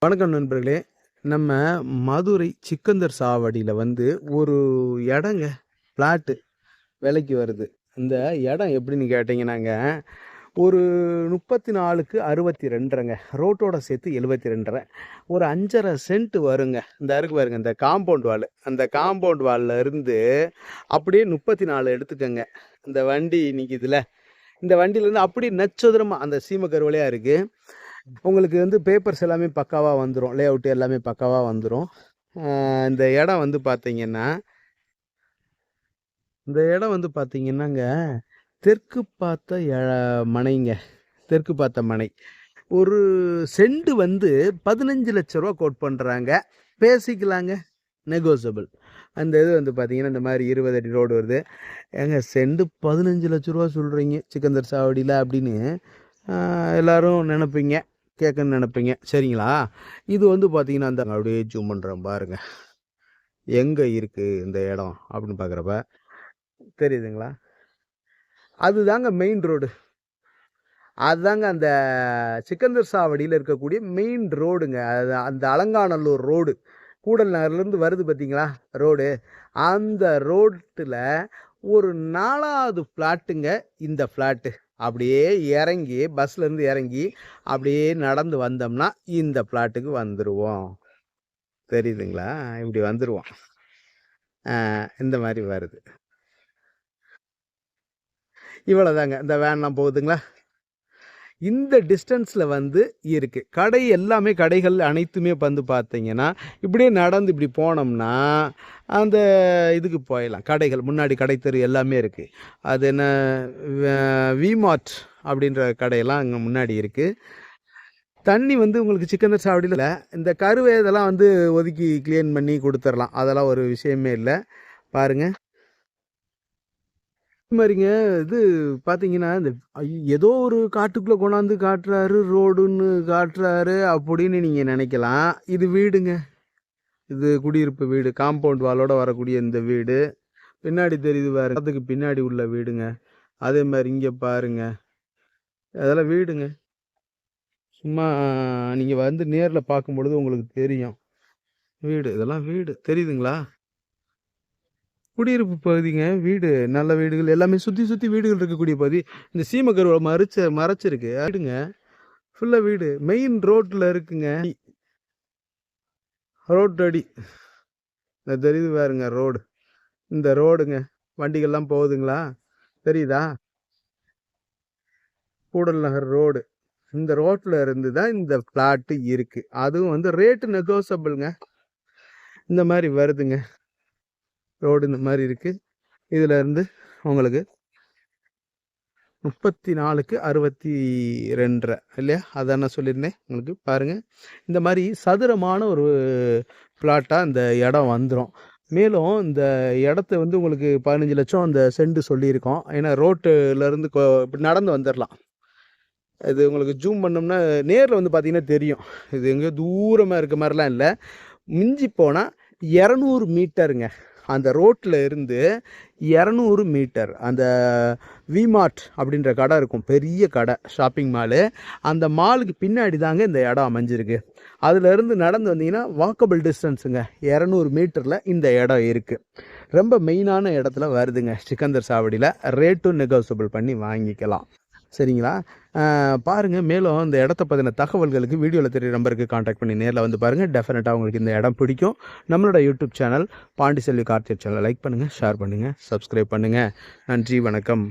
வணக்கம் நண்பர்களே. நம்ம மதுரை சிக்கந்தர் சாவடியில் ஒரு இடங்க ஃப்ளாட்டு விலைக்கு வருது. இந்த இடம் எப்படின்னு கேட்டிங்கன்னாங்க, ஒரு 34க்கு 62ங்க, ரோட்டோட சேர்த்து 72, ஒரு 5.5 சென்ட் வருங்க. இந்த இருக்கு பாருங்க, இந்த காம்பவுண்ட் வால், அந்த காம்பவுண்ட் வாலில் இருந்து அப்படியே 34 எடுத்துக்கோங்க. இந்த வண்டி நிற்கிதுல, இந்த வண்டியிலேருந்து அப்படியே நச்சதுரமாக அந்த சீம கருவலையாக இருக்குது. உங்களுக்கு பேப்பர்ஸ் எல்லாமே பக்காவாக வந்துடும், லே அவுட் எல்லாமே பக்காவாக வந்துடும். இந்த இடம் பார்த்தீங்கன்னா, இந்த இடம் பார்த்தீங்கன்னாங்க, தெற்கு பார்த்த மனைங்க, தெற்கு பார்த்த மனை. ஒரு செண்டு 15 லட்ச ரூபா கோட் பண்ணுறாங்க. பேசிக்கலாங்க, நெகோசியபிள். அந்த இது பார்த்தீங்கன்னா இந்த மாதிரி 20 அடி ரோடு வருது. ஏங்க செண்டு 15 லட்ச ரூபா சொல்கிறீங்க சிக்கந்தர் சாவடியில் அப்படின்னு எல்லோரும் நினைப்பீங்க, கேட்கணுன்னு நினைப்பீங்க, சரிங்களா? இது பார்த்தீங்கன்னா அந்த அப்படியே ஜூம் பண்ணுறேன் பாருங்க, எங்கே இருக்குது இந்த இடம் அப்படின்னு பார்க்குறப்ப தெரியுதுங்களா? அதுதாங்க மெயின் ரோடு. அதுதாங்க அந்த சிக்கந்தர் சாவடியில் இருக்கக்கூடிய மெயின் ரோடுங்க. அது அந்த அலங்காநல்லூர் ரோடு, கூடல் நகர்லேருந்து வருது பார்த்தீங்களா ரோடு, அந்த ரோட்டில் ஒரு 4வது ஃப்ளாட்டுங்க இந்த ஃப்ளாட்டு. அப்படியே இறங்கி பஸ்லேருந்து இறங்கி அப்படியே நடந்து வந்தோம்னா இந்த ஃப்ளாட்டுக்கு வந்துடுவோம். தெரியுதுங்களா? இப்படி வந்துடுவோம். இந்த மாதிரி வருது. இவ்வளோதாங்க. இந்த வேன்லாம் போகுதுங்களா, இந்த டிஸ்டன்ஸில் இருக்குது கடை. எல்லாமே கடைகள் அனைத்துமே பார்த்தீங்கன்னா இப்படியே நடந்து இப்படி போனோம்னா அந்த இதுக்கு போயிடலாம். கடைகள் முன்னாடி கடைத்தெரு எல்லாமே இருக்குது. அது என்ன, விமார்ட் அப்படின்ற கடையெல்லாம் அங்கே முன்னாடி இருக்குது. தண்ணி உங்களுக்கு சிக்கந்தர் சாவடியில் இந்த கருவை இதெல்லாம் ஒதுக்கி கிளீன் பண்ணி கொடுத்துடலாம், அதெல்லாம் ஒரு விஷயமே இல்லை. பாருங்கள் மாதிரிங்க. இது பார்த்தீங்கன்னா இந்த ஏதோ ஒரு காட்டுக்குள்ளே கொண்டாந்து காட்டுறாரு, ரோடுன்னு காட்டுறாரு அப்படின்னு நீங்கள் நினைக்கலாம். இது வீடுங்க, இது குடியிருப்பு வீடு, காம்பவுண்ட் வாலோட வரக்கூடிய இந்த வீடு. பின்னாடி தெரியுது பாருங்க, அதுக்கு பின்னாடி உள்ள வீடுங்க. அதே மாதிரி இங்கே பாருங்க, அதெல்லாம் வீடுங்க. சும்மா நீங்கள் நேரில் பார்க்கும் பொழுது உங்களுக்கு தெரியும் வீடு, இதெல்லாம் வீடு. தெரியுதுங்களா? குடியிருப்பு பகுதிங்க, வீடு, நல்ல வீடுகள் எல்லாமே சுற்றி வீடுகள் இருக்கக்கூடிய பகுதி. இந்த சீமக்கருவை மறைச்சிருக்கு வீடுங்க, ஃபுல்லாக வீடு. மெயின் ரோட்டில் இருக்குங்க, ரோட்டு அடி. இந்த தெரியுது பாருங்க ரோடு, இந்த ரோடுங்க, வண்டிகள்லாம் போகுதுங்களா, தெரியுதா? கூடல் நகர் ரோடு, இந்த ரோட்டில் இருந்து தான் இந்த ஃப்ளாட்டு இருக்குது. அதுவும் ரேட்டு நெகோசபிளுங்க. இந்த மாதிரி வருதுங்க ரோடு, இந்த மாதிரி இருக்குது. இதில் இருந்து உங்களுக்கு 34க்கு 62 இல்லையா, அதான் நான் சொல்லியிருந்தேன் உங்களுக்கு. பாருங்கள், இந்த மாதிரி சதுரமான ஒரு பிளாட்டாக இந்த இடம் வந்துடும். மேலும் இந்த இடத்த உங்களுக்கு 15 லட்சம் அந்த செண்டு சொல்லியிருக்கோம். ஏன்னா ரோட்டுலேருந்து இப்படி நடந்து வந்துடலாம். இது உங்களுக்கு ஜூம் பண்ணோம்னா நேரில் பார்த்தீங்கன்னா தெரியும். இது எங்கேயோ தூரமாக இருக்க மாதிரிலாம் இல்லை. மிஞ்சி போனால் 200 மீட்டருங்க. அந்த ரோட்டில் இருந்து 200 மீட்டர் அந்த விமார்ட் அப்படின்ற கடை இருக்கும், பெரிய கடை, ஷாப்பிங் மாலு. அந்த மாலுக்கு பின்னாடி தாங்க இந்த இடம் அமைஞ்சிருக்கு. அதிலிருந்து நடந்து வந்தீங்கன்னா வாக்கபிள் டிஸ்டன்ஸுங்க, 200 மீட்டரில் இந்த இடம் இருக்குது. ரொம்ப மெயினான இடத்துல வருதுங்க சிக்கந்தர் சாவடியில். ரேட்டும் நெகோசியபிள் பண்ணி வாங்கிக்கலாம், சரிங்களா? பாருங்கள், மேலும் இந்த இடத்த பற்றின தகவல்களுக்கு வீடியோவில் தெரிய நம்பருக்கு காண்டாக்ட் பண்ணி நேரில் பாருங்கள். டெஃபினட்டாக உங்களுக்கு இந்த இடம் பிடிக்கும். நம்மளோட YouTube channel Pandiselvi Karthiyar channel like பண்ணுங்கள், ஷேர் பண்ணுங்கள், சப்ஸ்கிரைப் பண்ணுங்கள். நன்றி, வணக்கம்.